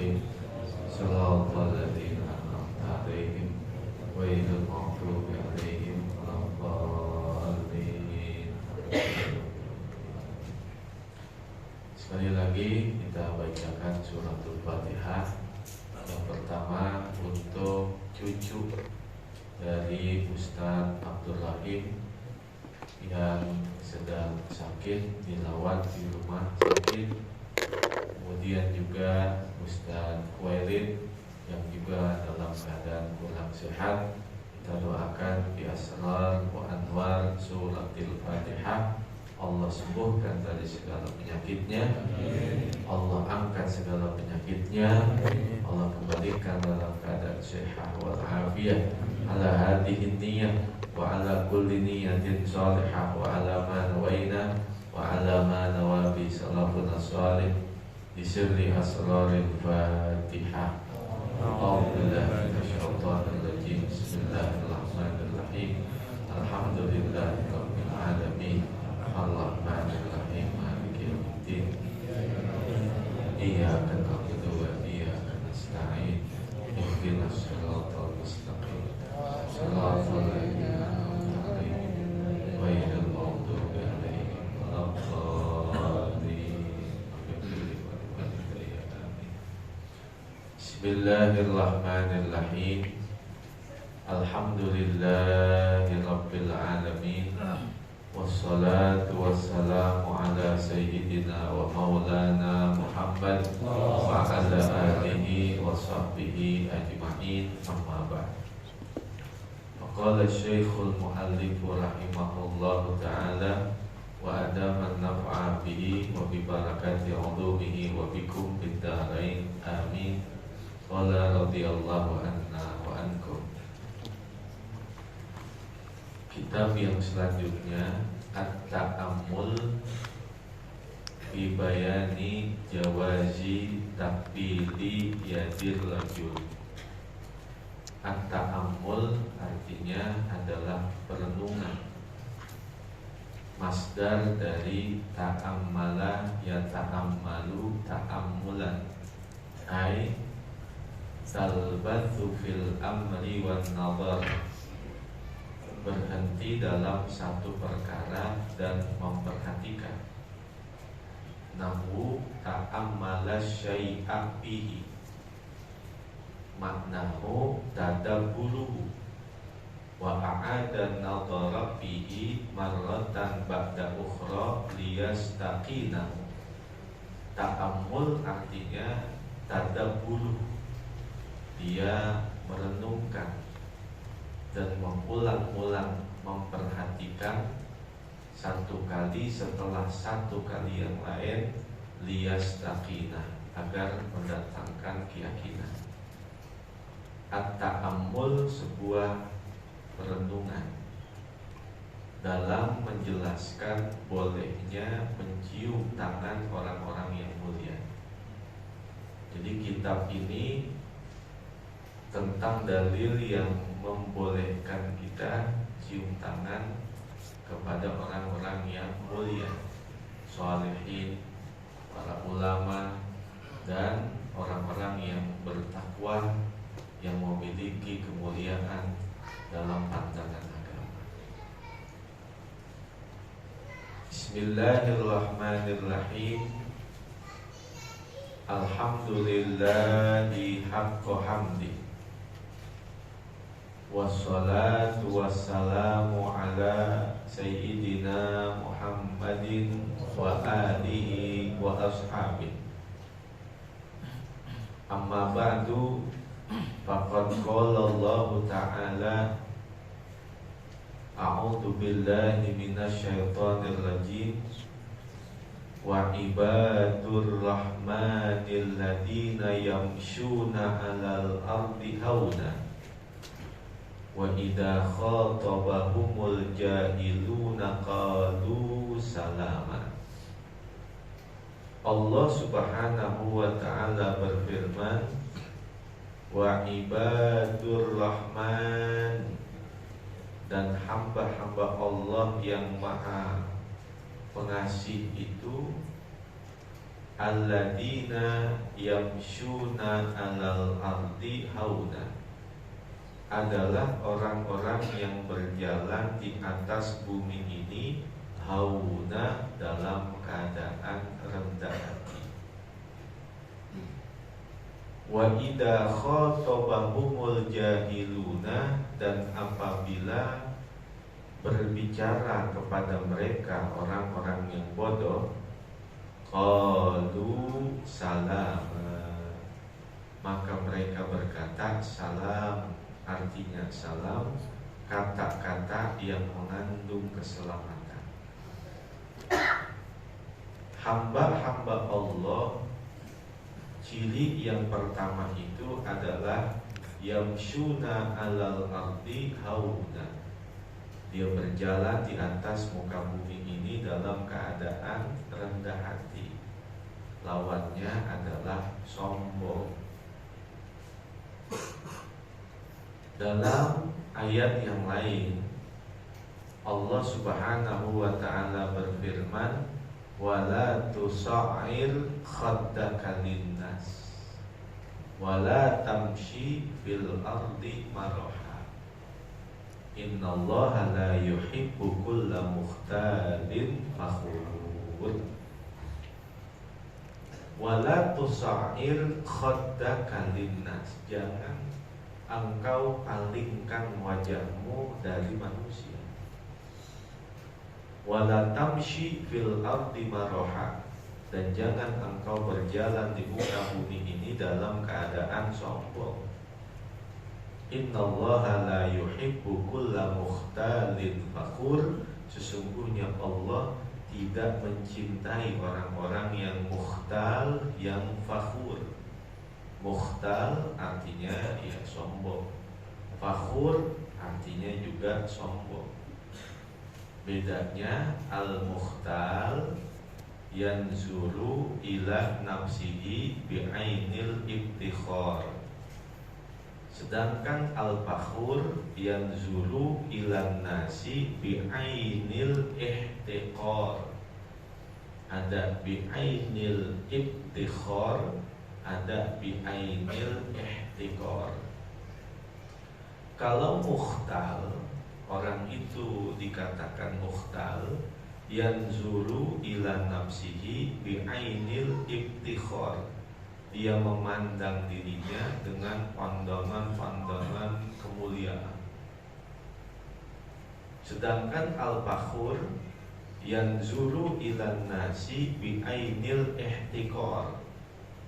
المستقيم صراط الذين أنعمت عليهم غير المغضوب عليهم ولا الضالين. Sekali lagi kita bacakan suratul Fatihah. Yang pertama untuk cucu dari Ustadz Abdul Rahim yang sedang sakit, dirawat di rumah sakit. Kemudian juga Ustadz Kuairin yang juga dalam keadaan kurang sehat. Kita doakan bi asrar wa anwar suratul Fatihah, Allah sembuhkan dari segala penyakitnya, Allah angkat segala penyakitnya, Allah kembalikan dalam keadaan sehat wal afiyah. Ala hadhihi niyyah wa ala kulli niyyatin salihah wa ala ma nawaina wa ala ma nawabi salafuna salih bi sirri asraril Fatihah. A'udzubillahi minasyaitonir rajim. Bismillahirrahmanirrahim. Alhamdulillahirabbil alamin. Ar-Rahmanir Rahim. Maliki yaumiddin. Iyyaka na'budu wa iyyaka nasta'in. Ihdinas siratal mustaqim. Shiratal ladzina an'amta 'alaihim ghairil maghdubi 'alaihim waladdallin. Bismillahirrahmanirrahim. Alhamdulillahirabbil alamin. Wassalatu wassalamu ala sayyidina wa maulana Muhammad wa ala alihi wa sahbihi ajma'in, amma ba'd. Faqala syekhul muallif rahimahullahu ta'ala wa adama an-naf'a bihi wa bi barakati 'ulumihi wa bikum bid darain, amin. Qala radhiyallahu anna wa ankum. Kitab yang selanjutnya At-Ta'ammul fi bayani jawazi takbili yadir rajul. At-Ta'ammul artinya adalah perenungan. Masdar dari ta'ammala yata'ammalu ta'ammulan, ai talbathu fil amri wan nadhar, berhenti dalam satu perkara dan memperhatikan. Nahu ta'ammala syai'a bihi, maknahu tadabbuluhu wa a'ada nadhara bihi marratan ba'da ukhra liyastaqinahu. Ta'ammul artinya tadabbuluhu, dia merenungkan dan mengulang-ulang memperhatikan satu kali setelah satu kali yang lain, liyastaqinah, agar mendatangkan keyakinan. At-ta'ammul sebuah perenungan dalam menjelaskan bolehnya mencium tangan orang-orang yang mulia. Jadi kitab ini tentang dalil yang membolehkan kita cium tangan kepada orang-orang yang mulia, sholihin, para ulama, dan orang-orang yang bertakwa, yang memiliki kemuliaan dalam pandangan agama. Bismillahirrahmanirrahim. Alhamdulillahi haqqa hamdi. Wassalatu wassalamu ala sayyidina Muhammadin wa alihi wa ashabihi. Amma ba'du, faqad qala Allah ta'ala, a'udzu billahi minasy syaithanir rajim, wa ibadur rahmanil ladzina yamshuna 'alal ardi hauna wa idza khatabahumul jahiluna qalu salama. Allah Subhanahu wa ta'ala berfirman, wa ibadur rahman, dan hamba-hamba Allah yang maha pengasih itu alladzina yamshuna 'alal ardi hauna, adalah orang-orang yang berjalan di atas bumi ini hauna, dalam keadaan rendah hati. Wa idza khatabahumul jahiluna, dan apabila berbicara kepada mereka orang-orang yang bodoh, qalu salama, maka mereka berkata salam, artinya salam, kata-kata yang mengandung keselamatan. Hamba-hamba Allah, ciri yang pertama itu adalah yamshuna 'alal ardi hauna, dia berjalan di atas muka bumi ini dalam keadaan rendah hati. Lawannya adalah sombong. Dalam ayat yang lain, Allah Subhanahu wa ta'ala berfirman, wala tusa'ir khaddaka linnas wala tamshi fil ardi maraha, innallaha la yuhibbu kulla mukhtalin fakhur. Wala tusa'ir khaddaka linnas, jangan engkau palingkan wajahmu dari manusia. Wala tamshi fil ardi maraha, dan jangan engkau berjalan di muka bumi ini dalam keadaan sombong. Innallaha la yuhibbu kulla mukhtalin fakhur, sesungguhnya Allah tidak mencintai orang-orang yang mukhtal, yang fakhur. Mukhtal artinya ya sombong, fakhur artinya juga sombong. Bedanya al-mukhtal yanzuru ila nafsihi bi'ainil ibtikhar, sedangkan al-fakhur yanzuru ilan nasi bi'ainil ihtiqar. Ada bi'ainil ibtikhar, ada bi'ainil ihtiqar. Kalau mukhtal, orang itu dikatakan mukhtal, yanzuru ilan nafsihi bi'ainil ibtikhar, dia memandang dirinya dengan pandangan-pandangan kemuliaan. Sedangkan al-fakhur yanzuru ilan nasi bi'ainil ihtiqar,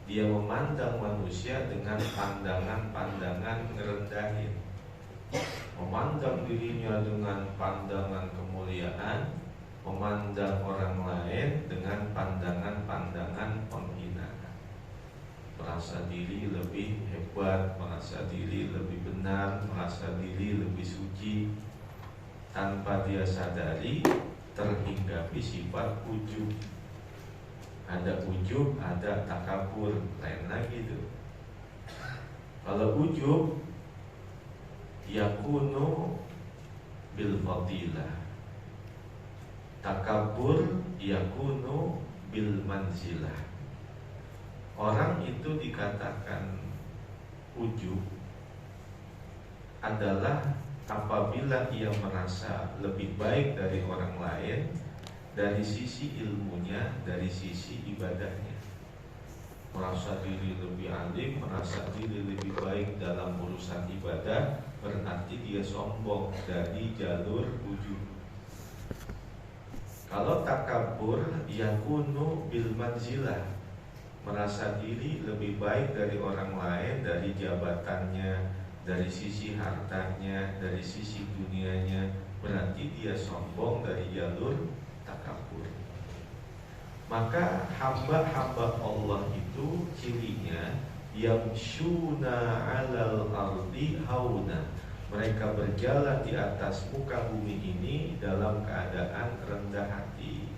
dia memandang manusia dengan pandangan-pandangan ngerendahin, memandang dirinya dengan pandangan kemuliaan, memandang orang lain dengan pandangan-pandangan penghinaan. Merasa diri lebih hebat, merasa diri lebih benar, merasa diri lebih suci, tanpa dia sadari terhinggapi sifat ujub. Ada ujub, ada takabur, lain lagi tuh. Kalau ujub yakunu bil fadilah, takabur yakunu bil manzilah. Orang itu dikatakan ujub adalah apabila ia merasa lebih baik dari orang lain, dari sisi ilmunya, dari sisi ibadahnya. Merasa diri lebih alim, merasa diri lebih baik dalam urusan ibadah, berarti dia sombong dari jalur ujub. Kalau takabur yakunu bil manzilah, merasa diri lebih baik dari orang lain, dari jabatannya, dari sisi hartanya, dari sisi dunianya, berarti dia sombong dari jalur takabur. Maka hamba-hamba Allah itu cirinya yamshuna 'alal ardi hauna, mereka berjalan di atas muka bumi ini dalam keadaan rendah hati.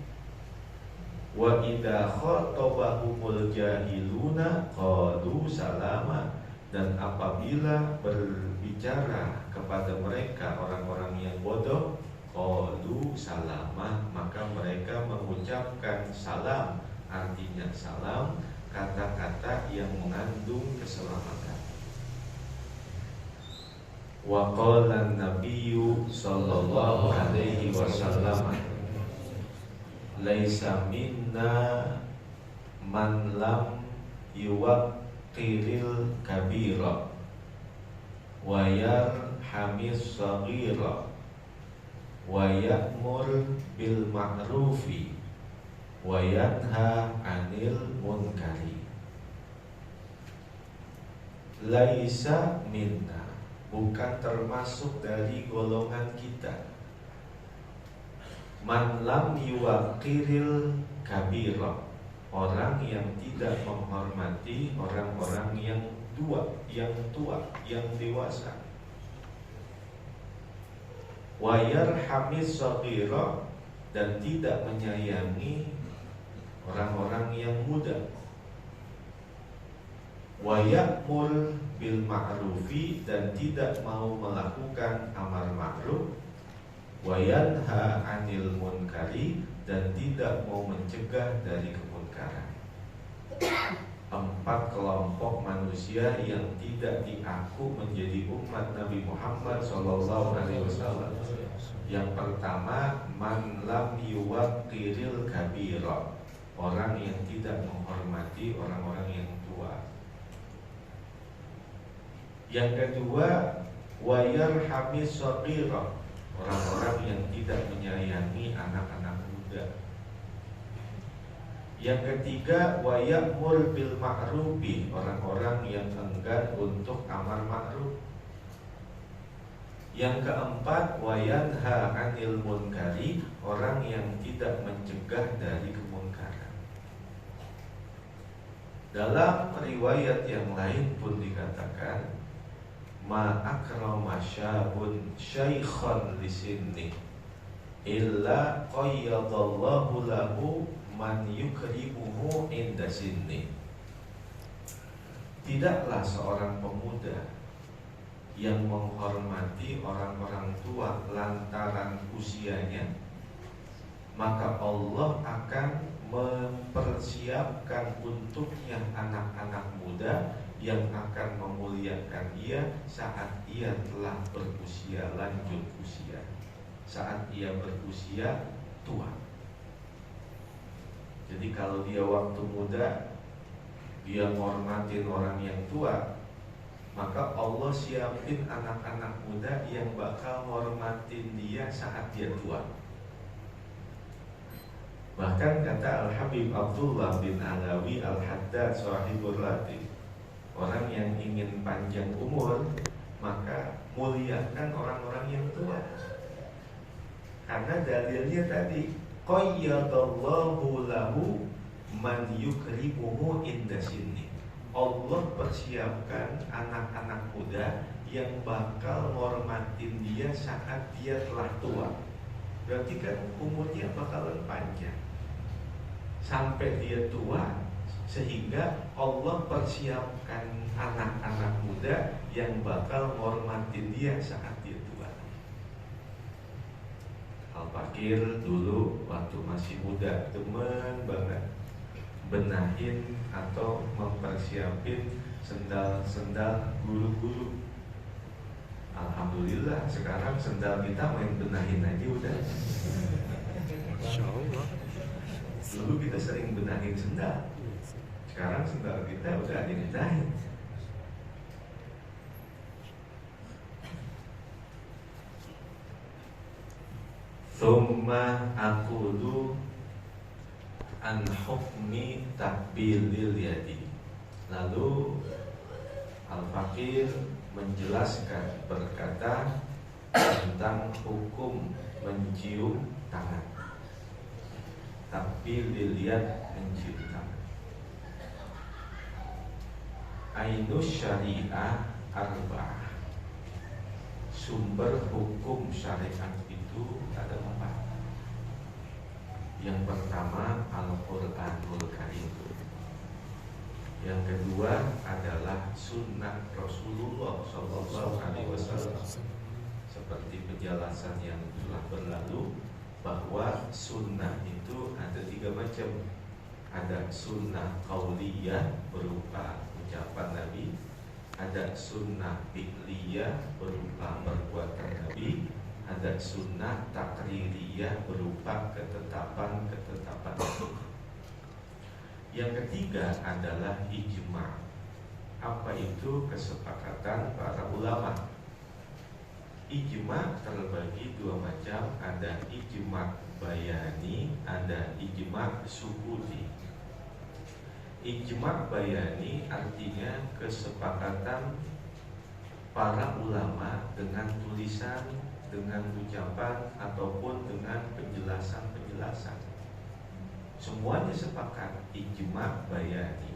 Wa idza khatabahumul jahiluna qalu salama, dan apabila berbicara kepada mereka orang-orang yang bodoh, qalu salama, maka mereka mengucapkan salam, artinya salam, kata-kata yang mengandung keselamatan. Wa qala an-nabiyyu sallallahu alaihi wasallam, laisa minna man lam yuwaqqiril kabira wa yarhamis saghira wa ya'mur bil ma'rufi wa yanha 'anil munkari. Laisa minna, bukan termasuk dari golongan kita. Man lam yuwaqqiril kabira, orang yang tidak menghormati orang-orang yang tua, yang dewasa. Wa yarhamis saghira, dan tidak menyayangi orang-orang yang muda. Wa ya'mur bil ma'rufi, dan tidak mau melakukan amar ma'ruf. Wa yanha 'anil munkari, dan tidak mau mencegah dari kemunkaran. 4 kelompok manusia yang tidak diaku menjadi umat Nabi Muhammad SAW. Yang pertama, man lam yuwaqqiril kabira, orang yang tidak menghormati orang-orang yang tua. Yang kedua, wa yarhamis saghira, orang-orang yang tidak menyayangi anak-anak muda. Yang ketiga, wa ya'mur bil ma'rufi, orang-orang yang enggan untuk amar ma'ruf. Yang keempat, wa yanha 'anil munkari, orang yang tidak mencegah dari kemunkaran. Dalam riwayat yang lain pun dikatakan, ma akrama syabun syaikhan lisinni illa qayyadallahu lahu man yukrimuhu inda sinni. Tidaklah seorang pemuda yang menghormati orang-orang tua lantaran usianya, maka Allah akan mempersiapkan untuknya anak-anak muda yang akan memuliakan dia saat ia telah berusia lanjut usia, saat ia berusia tua. Jadi kalau dia waktu muda dia menghormatin orang yang tua, maka Allah siapin anak-anak muda yang bakal menghormatin dia saat dia tua. Bahkan kata Al-Habib Abdullah bin Alawi Al-Haddad Sahibul Latif, orang yang ingin panjang umur, maka muliakan orang-orang yang tua. Karena dalilnya tadi, qayyadallahu lahu man yukrimuhu inda sinni. Allah persiapkan anak-anak muda yang bakal menghormatin dia saat dia telah tua. Berarti kan umurnya bakalan panjang sampai dia tua, sehingga Allah persiapkan anak-anak muda yang bakal menghormatin dia saat dia tua. Al-Fakir dulu waktu masih muda demen banget benahin atau mempersiapin sendal-sendal guru-guru. Alhamdulillah sekarang sendal kita main benahin aja udah. Insyaallah. Dulu kita sering benahin sendal, sekarang sendal kita udah ada yang benahin. Thumma aqulu an hukmi takbilil yadi. Lalu Al-Fakir menjelaskan, berkata tentang hukum mencium tangan. Takbilil yad, mencium tangan. Ainus syariah arba'ah. Sumber hukum syariat itu ada 4. Yang pertama Al-Quranul Karim. Yang kedua adalah sunnah Rasulullah SAW. Seperti penjelasan yang telah berlalu, bahwa sunnah itu ada 3 macam. Ada sunnah qauliyah berupa ucapan Nabi, ada sunnah fi'liyah berupa perbuatan Nabi, ada sunnah takririyah berupa ketetapan-ketetapan. Yang ketiga adalah ijma'. Apa itu? Kesepakatan para ulama. Ijma' terbagi dua macam, ada ijma' bayani, ada ijma' sukuti. Ijma' bayani artinya kesepakatan para ulama dengan tulisan, dengan ucapan, ataupun dengan penjelasan-penjelasan. Semuanya sepakat, ijma' bayani.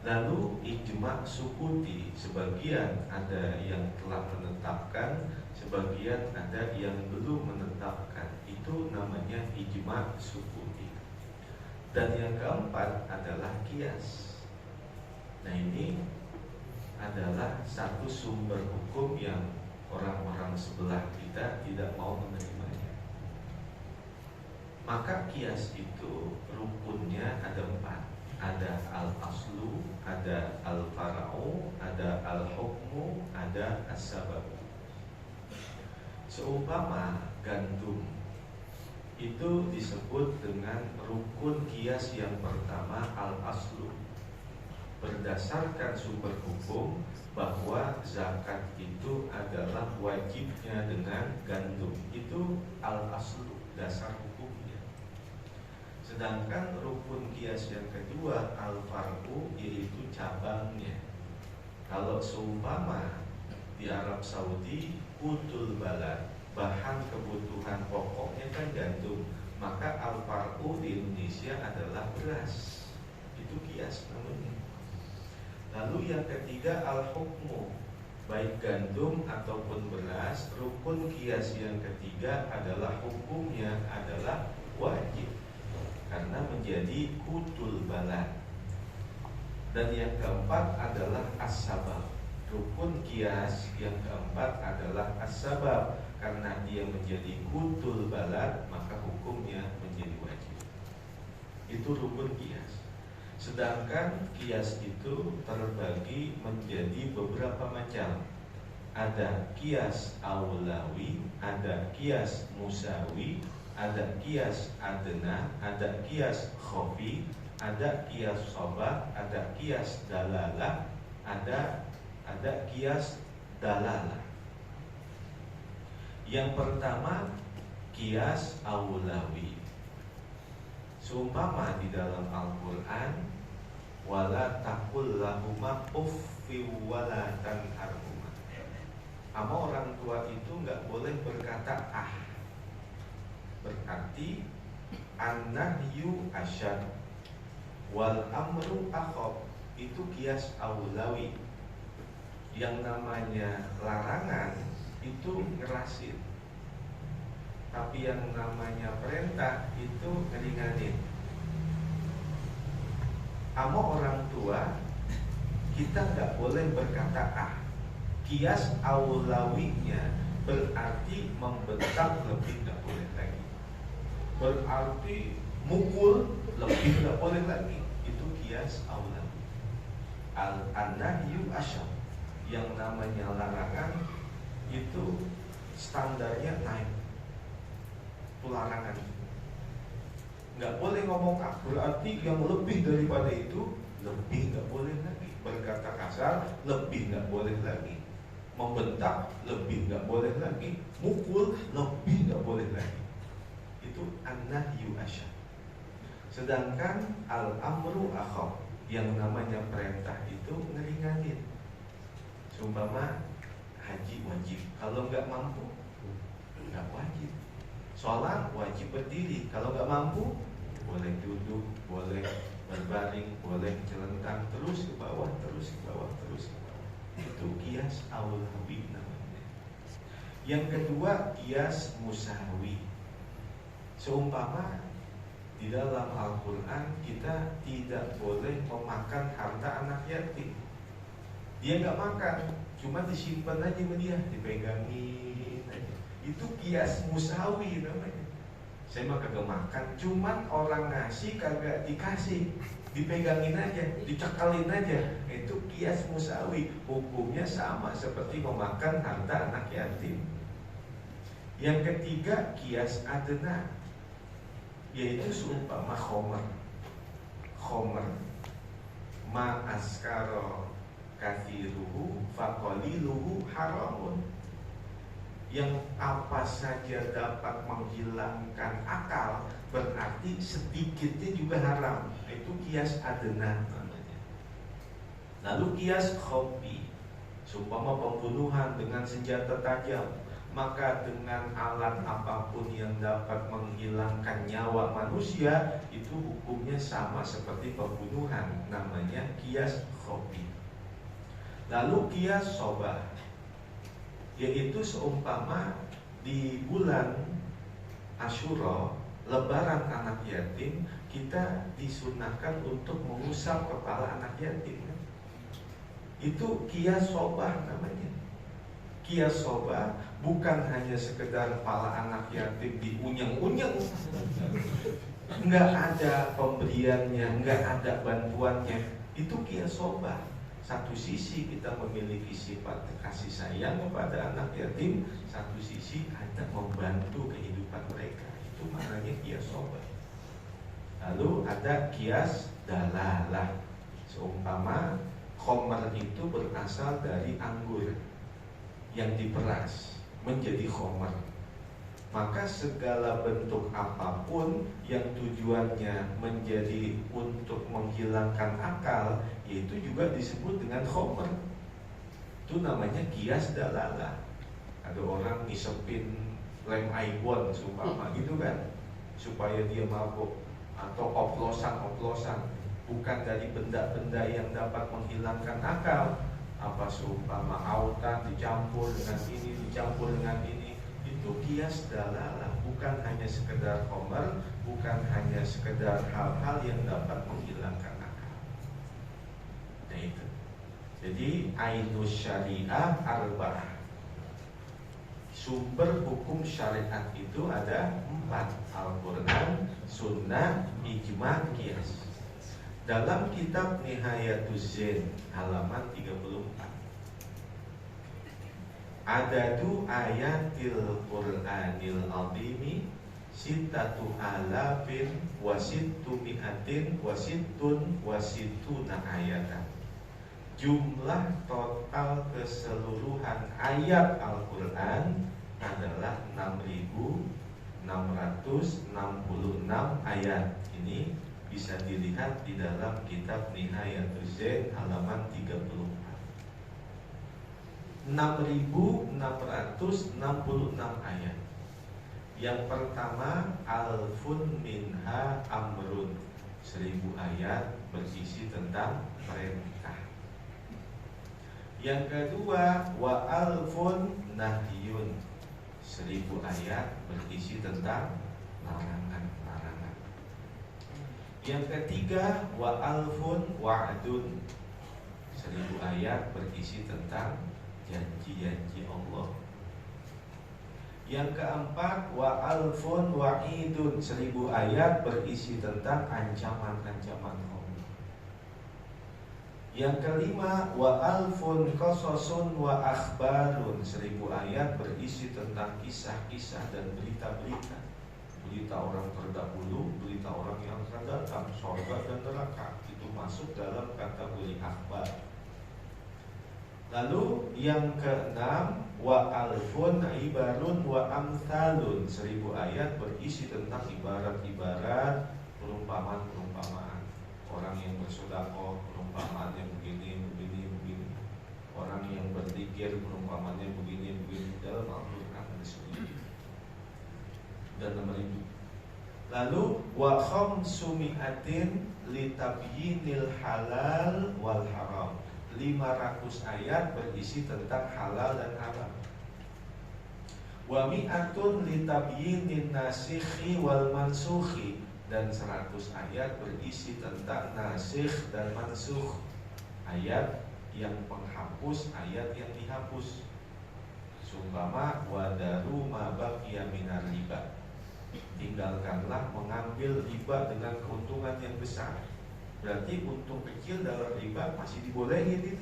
Lalu ijma' sukuti, sebagian ada yang telah menetapkan, sebagian ada yang belum menetapkan. Itu namanya ijma' sukuti. Dan yang keempat adalah kias. Nah, ini adalah satu sumber hukum yang orang-orang sebelah kita tidak mau menerimanya. Maka kias itu rukunnya ada 4. Ada al-aslu, ada al-fara'u, ada al-hukmu, ada as-sababu. Seumpama gandum itu disebut dengan rukun kias yang pertama, al-aslu. Berdasarkan sumber hukum bahwa zakat itu adalah wajibnya dengan gandum. Itu al-aslu, dasar hukumnya. Sedangkan rukun kias yang kedua, al-far'u, yaitu cabangnya. Kalau seumpama di Arab Saudi qutul balad, bahan kebutuhan pokoknya kan gandum, maka al-far'u di Indonesia adalah beras. Itu kias namanya. Lalu yang ketiga al-hukmu, baik gandum ataupun beras, rukun kias yang ketiga adalah hukumnya adalah wajib karena menjadi qutul balad. Dan yang keempat adalah as-sabab. Rukun kias yang keempat adalah as-sabab, karena dia menjadi qutul balad maka hukumnya menjadi wajib. Itu rukun kias. Sedangkan kias itu terbagi menjadi beberapa macam. Ada kias aulawi, ada kias musawi, ada kias adna, ada kias khofi, ada kias sobah, ada kias dalalah, ada kias dalalah. Yang pertama kias aulawi. Seumpama di dalam Al-Quran, wala taqul lahuma uffi wala tanharhuma. Sama orang tua itu nggak boleh berkata ah. Berarti an-nahyu asyad wal amru akhab. Itu kias aulawi. Yang namanya larangan itu ngerasin, tapi yang namanya perintah itu ngeringanin. Sama orang tua kita nggak boleh berkata ah. Kias aulawinya berarti membentak lebih nggak boleh lagi. Berarti mukul lebih nggak boleh lagi. Itu kias aulawi. An-nahyu asyad. Yang namanya larangan itu standarnya naik. Itu larangan. Nggak boleh ngomong ah, berarti yang lebih daripada itu lebih nggak boleh lagi. Berkata kasar lebih nggak boleh lagi. Membentak lebih nggak boleh lagi. Mukul lebih nggak boleh lagi. Itu an-nahyu asyad. Sedangkan al-amru akhaf, yang namanya perintah itu ngeringanin. Seumpama haji wajib, kalau nggak mampu nggak wajib. Sholat wajib berdiri, kalau nggak mampu boleh duduk, boleh berbaring, boleh celentang, terus ke bawah, terus ke bawah, terus ke bawah. Itu kias aulawi namanya. Yang kedua kias musawi. Seumpama di dalam Al-Quran kita tidak boleh memakan harta anak yatim. Dia nggak makan, cuma disimpan aja sama dia, dipegangin aja. Itu kias musawi namanya. saya mah kagak makan, cuman orang ngasih kagak dikasih, dipegangin aja, dicekelin aja. Itu kias musawi, hukumnya sama seperti memakan harta anak yatim. Yang ketiga kias adna, yaitu seumpama khomer ma askaro kathiruhu faqaliluhu haramun, yang apa saja dapat menghilangkan akal berarti sedikitnya juga haram. Itu kias adna namanya. Lalu kias khofi, seumpama pembunuhan dengan senjata tajam, maka dengan alat apapun yang dapat menghilangkan nyawa manusia, itu hukumnya sama seperti pembunuhan, namanya kias khofi. Lalu kias sobah, yaitu seumpama di bulan Asyura, lebaran anak yatim, kita disunahkan untuk mengusap kepala anak yatim. Itu kias sobah namanya. Kias sobah bukan hanya sekedar kepala anak yatim diunyeng-unyeng, nggak ada pemberiannya, nggak ada bantuannya. Itu kias sobah. Satu sisi kita memiliki sifat kasih sayang kepada anak yatim, satu sisi ada membantu kehidupan mereka. Itu maknanya kias sobah. Lalu ada kias dalalah, seumpama khomer itu berasal dari anggur yang diperas menjadi khomer, maka segala bentuk apapun yang tujuannya menjadi untuk menghilangkan akal, yaitu juga disebut dengan khomer. Itu namanya kias dalalah. Ada orang ngisepin lem aibon seumpama gitu kan, supaya dia mabuk, atau oplosan-oplosan bukan dari benda-benda yang dapat menghilangkan akal. Apa seumpama autan dicampur dengan ini, dicampur dengan ini, itu kias dalalah. Bukan hanya sekedar khomer, bukan hanya sekedar hal-hal yang dapat menghilangkan akal. Nah itu. Jadi ainus syariah arba'ah. Sumber hukum syariat itu ada 4: Al-Quran, Sunnah, Ijma, Qiyas. Dalam kitab Nihayatuz Zain halaman 34, adadu ayatil Qur'anil azimi sittatu alafin wasittu mi'atin wasittun wasittuna ayatan. Jumlah total keseluruhan ayat Al-Quran adalah 6.666 ayat. Ini bisa dilihat di dalam kitab Nihayatuz Zain halaman 34. 6.666 ayat. Yang pertama, alfun minha amrun, 1000 ayat berisi tentang perintah. Yang kedua, wa alfun nahyun, 1000 ayat berisi tentang larangan. Yang ketiga, wa alfun wa'dun, 1000 ayat berisi tentang janji-janji Allah. Yang keempat, wa alfun wa'idun, 1000 ayat berisi tentang ancaman-ancaman Allah. Yang kelima, wa alfun qasasun wa akhbarun, 1000 ayat berisi tentang kisah-kisah dan berita-berita. Berita orang terdahulu, berita orang yang akan datang, surga dan neraka, itu masuk dalam kategori akhbar. Lalu yang keenam, wa alfun ibarun wa amthalun, 1000 ayat berisi tentang ibarat-ibarat, perumpamaan-perumpamaan. Orang yang bersedekah, perumpamaannya begini. Orang yang berzikir, perumpamannya begini. Dalam Al-Quran ada sebutnya. Dan 6.000. Lalu wa khamsumi'atin litabyinil halal wal haram, 500 ayat berisi tentang halal dan haram. Wa mi'atun litabyinin nasikhi wal mansukhi, dan 100 ayat berisi tentang nasikh dan mansukh, ayat yang menghapus, ayat yang dihapus. Sumpama wadaru ma baqiya minar riba, tinggalkanlah mengambil riba dengan keuntungan yang besar. Berarti untung kecil dalam riba masih dibolehin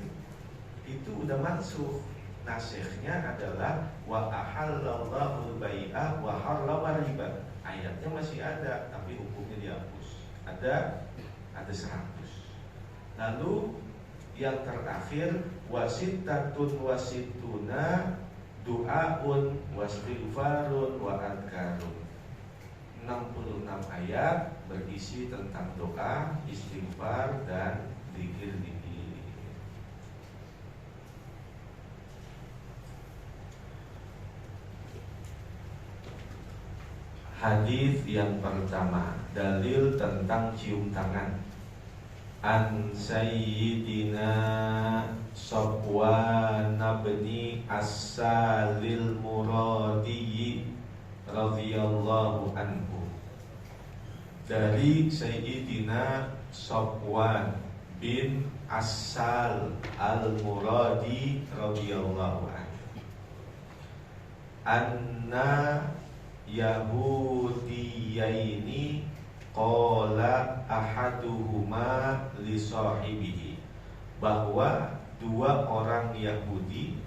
itu udah masuk. Nasihatnya adalah wa ahallallahu al-bai'a wa harrama riba. Ayatnya masih ada tapi hukumnya dihapus. Ada 100. Lalu yang terakhir wasittatun wasittuna du'aun wastighfarun wa adkarun. 66 ayat berisi tentang doa, istighfar dan zikir-zikir. Hadis yang pertama, dalil tentang cium tangan. An Sayyidina Safwan bin As-Salil Muradi radhiyallahu anhu. Dari Sayyidina Safwan bin As-Sal Al-Muradi radhiyallahu anhu. Anna Yahudiyaini qala ahaduhuma li sahibihi, bahwa dua orang Yahudi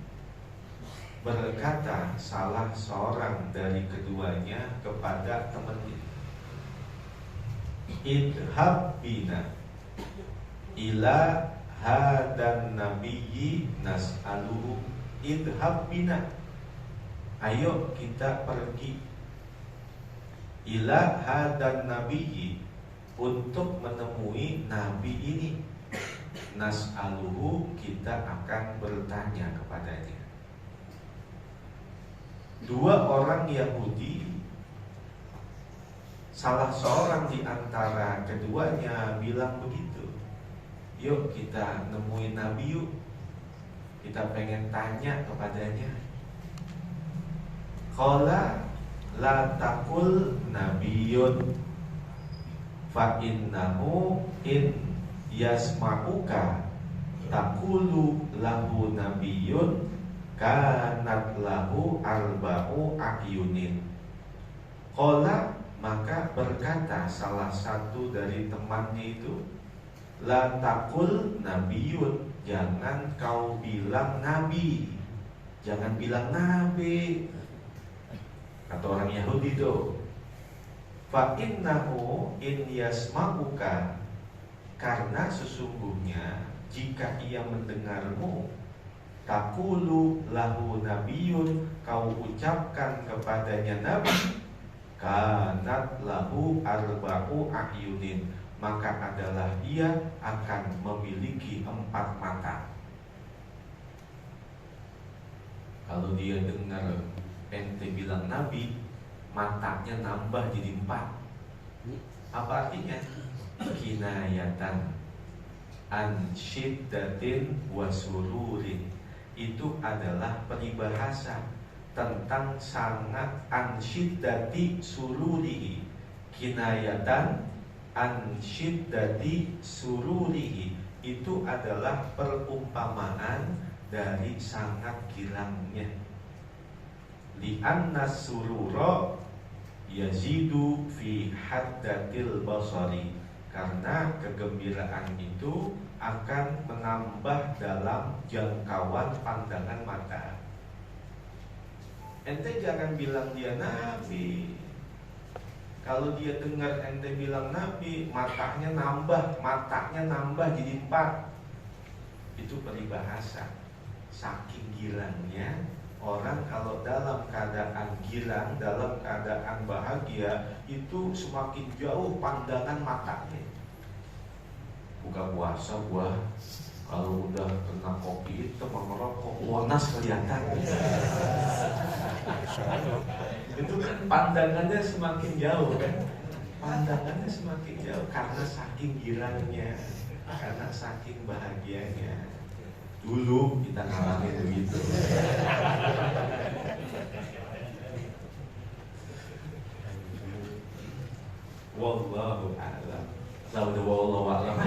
berkata salah seorang dari keduanya kepada temannya, idhab bina ila hadan nabiyyi nas'aluhu. Idhab bina, ayo kita pergi ila hadan nabiyyi, untuk menemui nabi ini. Nas'aluhu, kita akan bertanya kepadanya. Dua orang Yahudi, salah seorang di antara keduanya bilang begitu, yuk kita nemuin nabi yuk, kita pengen tanya kepadanya. Qala la taqul nabiyyun fa innahu in yasma'uka taqulu lahu nabiyyun kanat lahu arba'u akyunin. Qala, maka berkata salah satu dari temannya itu, la taqul nabiyyun, jangan kau bilang nabi, jangan bilang nabi. Kata orang Yahudi itu, fa innahu in yasma'uka, karena sesungguhnya jika ia mendengarmu, taqulu lahu nabiyyun, kau ucapkan kepadanya nabi, kanat lahu arba'u ahyunin, maka adalah ia akan memiliki 4 mata. Kalau dia dengar ente bilang nabi, matanya nambah jadi 4. Apa artinya? Kinayatan an syiddatin wa sururin, itu adalah peribahasa tentang sangat, an syiddati sururihi, kinayatan an syiddati sururihi, itu adalah perumpamaan dari sangat girangnya. Li'anna surura yazidu fi haddatil basari, karena kegembiraan itu akan menambah dalam jangkauan pandangan mata. Ente jangan bilang dia nabi. Kalau dia dengar ente bilang nabi, matanya nambah jadi 4. Itu peribahasa. Saking gilangnya orang, kalau dalam keadaan gilang, dalam keadaan bahagia, itu semakin jauh pandangan matanya. Buka puasa gua, kalau udah kena kopi itu merokok, warna kelihatan. Itu kan pandangannya semakin jauh kan? Pandangannya semakin jauh karena saking girangnya, karena saking bahagianya. Dulu kita ngalamin begitu. Wallahu a'lam. Wallahu a'lam.